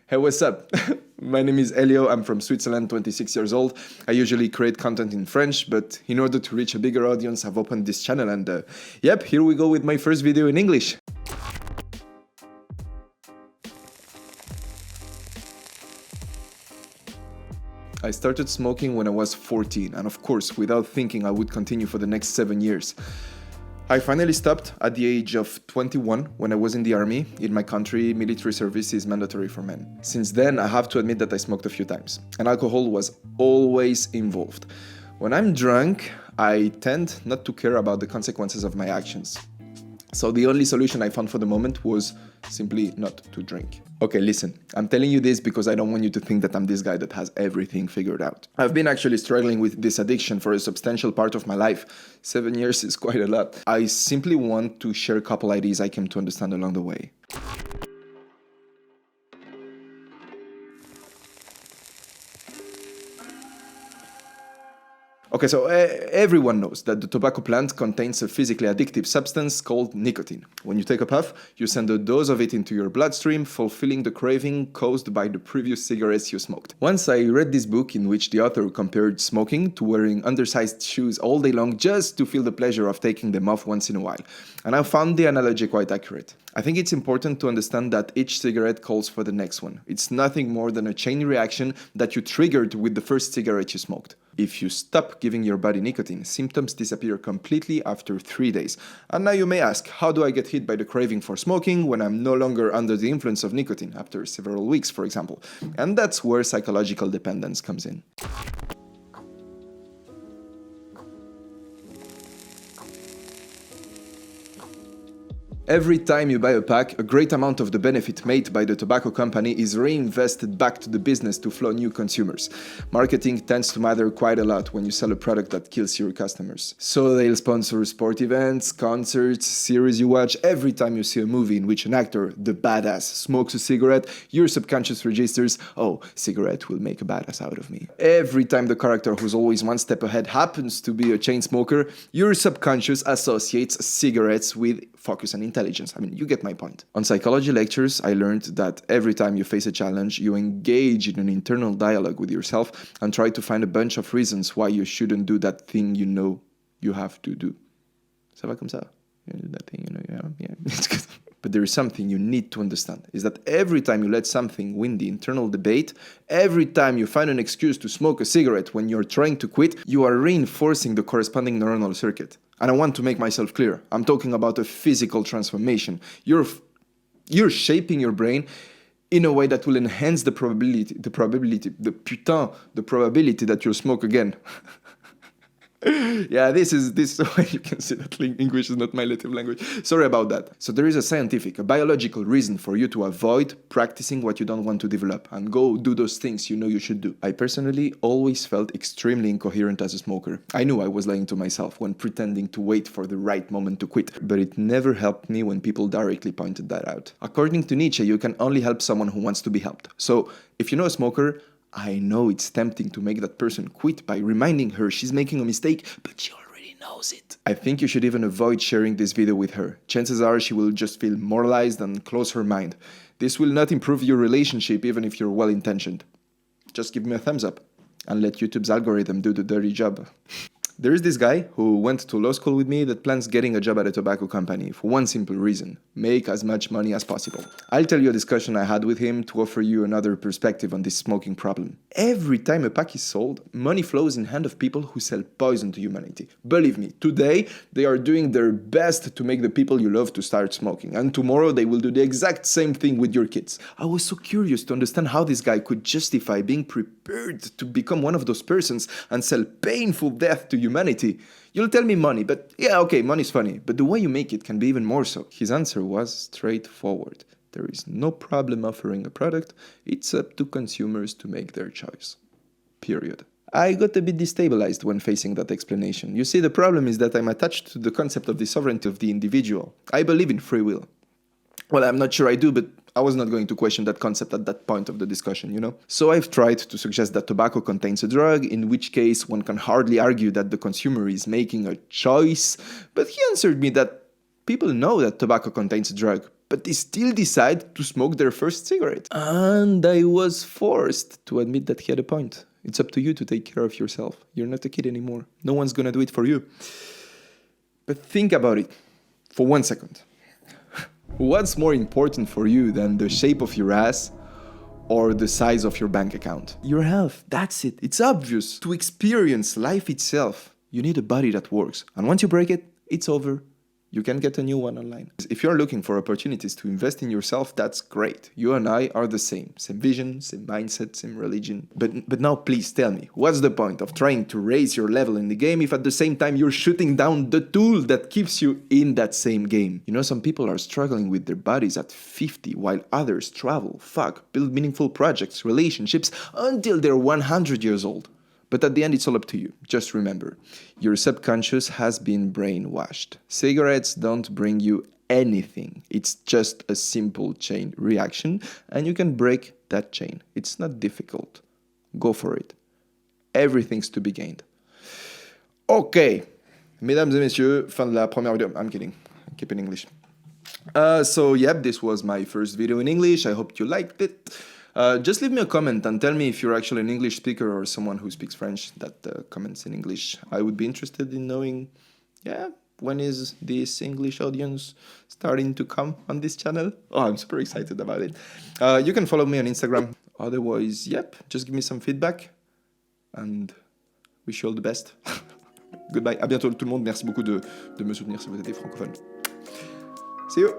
Hey, what's up? My name is Elio. I'm from Switzerland, 26 years old. I usually create content in French, but in order to reach a bigger audience, I've opened this channel and yep, here we go with my first video in English. I started smoking when I was 14, and of course, without thinking, I would continue for the next 7 years. I finally stopped at the age of 21 when I was in the army. In my country, military service is mandatory for men. Since then, I have to admit that I smoked a few times, and alcohol was always involved. When I'm drunk, I tend not to care about the consequences of my actions. So the only solution I found for the moment was simply not to drink. Okay, listen, I'm telling you this because I don't want you to think that I'm this guy that has everything figured out. I've been actually struggling with this addiction for a substantial part of my life. 7 years is quite a lot. I simply want to share a couple ideas I came to understand along the way. Okay, so everyone knows that the tobacco plant contains a physically addictive substance called nicotine. When you take a puff, you send a dose of it into your bloodstream, fulfilling the craving caused by the previous cigarettes you smoked. Once I read this book in which the author compared smoking to wearing undersized shoes all day long just to feel the pleasure of taking them off once in a while. And I found the analogy quite accurate. I think it's important to understand that each cigarette calls for the next one. It's nothing more than a chain reaction that you triggered with the first cigarette you smoked. If you stop giving your body nicotine, symptoms disappear completely after 3 days. And now you may ask, how do I get hit by the craving for smoking when I'm no longer under the influence of nicotine, after several weeks, for example? And that's where psychological dependence comes in. Every time you buy a pack, a great amount of the benefit made by the tobacco company is reinvested back to the business to flow new consumers. Marketing tends to matter quite a lot when you sell a product that kills your customers. So they'll sponsor sport events, concerts, series you watch. Every time you see a movie in which an actor, the badass, smokes a cigarette, your subconscious registers, oh, cigarette will make a badass out of me. Every time the character who's always one step ahead happens to be a chain smoker, your subconscious associates cigarettes with focus and intelligence. I mean, you get my point. On psychology lectures, I learned that every time you face a challenge, you engage in an internal dialogue with yourself and try to find a bunch of reasons why you shouldn't do that thing you know you have to do. Ça va comme ça? You do that thing you know you have. Yeah, it's good. But there is something you need to understand, is that every time you let something win the internal debate, every time you find an excuse to smoke a cigarette when you're trying to quit, you are reinforcing the corresponding neuronal circuit. And I want to make myself clear. I'm talking about a physical transformation. You're shaping your brain in a way that will enhance the probability that you'll smoke again. Yeah, this is why you can see that English is not my native language. Sorry about that. So there is a biological reason for you to avoid practicing what you don't want to develop and go do those things you know you should do. I personally always felt extremely incoherent as a smoker. I knew I was lying to myself when pretending to wait for the right moment to quit, but it never helped me when people directly pointed that out. According to Nietzsche, you can only help someone who wants to be helped. So if you know a smoker, I know it's tempting to make that person quit by reminding her she's making a mistake, but she already knows it. I think you should even avoid sharing this video with her. Chances are she will just feel moralized and close her mind. This will not improve your relationship even if you're well-intentioned. Just give me a thumbs up and let YouTube's algorithm do the dirty job. There is this guy who went to law school with me that plans getting a job at a tobacco company for one simple reason: make as much money as possible. I'll tell you a discussion I had with him to offer you another perspective on this smoking problem. Every time a pack is sold, money flows in hand of people who sell poison to humanity. Believe me, today they are doing their best to make the people you love to start smoking, and tomorrow they will do the exact same thing with your kids. I was so curious to understand how this guy could justify being prepared to become one of those persons and sell painful death to humanity. You'll tell me money, but yeah, okay, money's funny, but the way you make it can be even more so. His answer was straightforward. There is no problem offering a product, it's up to consumers to make their choice. Period. I got a bit destabilized when facing that explanation. You see, the problem is that I'm attached to the concept of the sovereignty of the individual. I believe in free will. Well, I'm not sure I do, but I was not going to question that concept at that point of the discussion, you know? So I've tried to suggest that tobacco contains a drug, in which case one can hardly argue that the consumer is making a choice, but he answered me that people know that tobacco contains a drug. but they still decide to smoke their first cigarette. And I was forced to admit that he had a point. It's up to you to take care of yourself. You're not a kid anymore. No one's gonna do it for you. But think about it for 1 second. What's more important for you than the shape of your ass or the size of your bank account? Your health, that's it. It's obvious. To experience life itself, you need a body that works. And once you break it, it's over. You can get a new one online. If you're looking for opportunities to invest in yourself, that's great. You and I are the same. Same vision, same mindset, same religion. But now please tell me, what's the point of trying to raise your level in the game if at the same time you're shooting down the tool that keeps you in that same game? You know, some people are struggling with their bodies at 50 while others travel, fuck, build meaningful projects, relationships until they're 100 years old. But at the end, it's all up to you. Just remember, your subconscious has been brainwashed. Cigarettes don't bring you anything. It's just a simple chain reaction, and you can break that chain. It's not difficult. Go for it. Everything's to be gained. Okay. Mesdames et messieurs, fin de la première vidéo. I'm kidding. I keep in English. So, yep, this was my first video in English. I hope you liked it. Just leave me a comment and tell me if you're actually an English speaker or someone who speaks French that comments in English. I would be interested in knowing, when is this English audience starting to come on this channel? Oh, I'm super excited about it. You can follow me on Instagram. Otherwise, just give me some feedback and wish you all the best. Goodbye. À bientôt tout le monde. Merci beaucoup de me soutenir si vous êtes francophone. See you.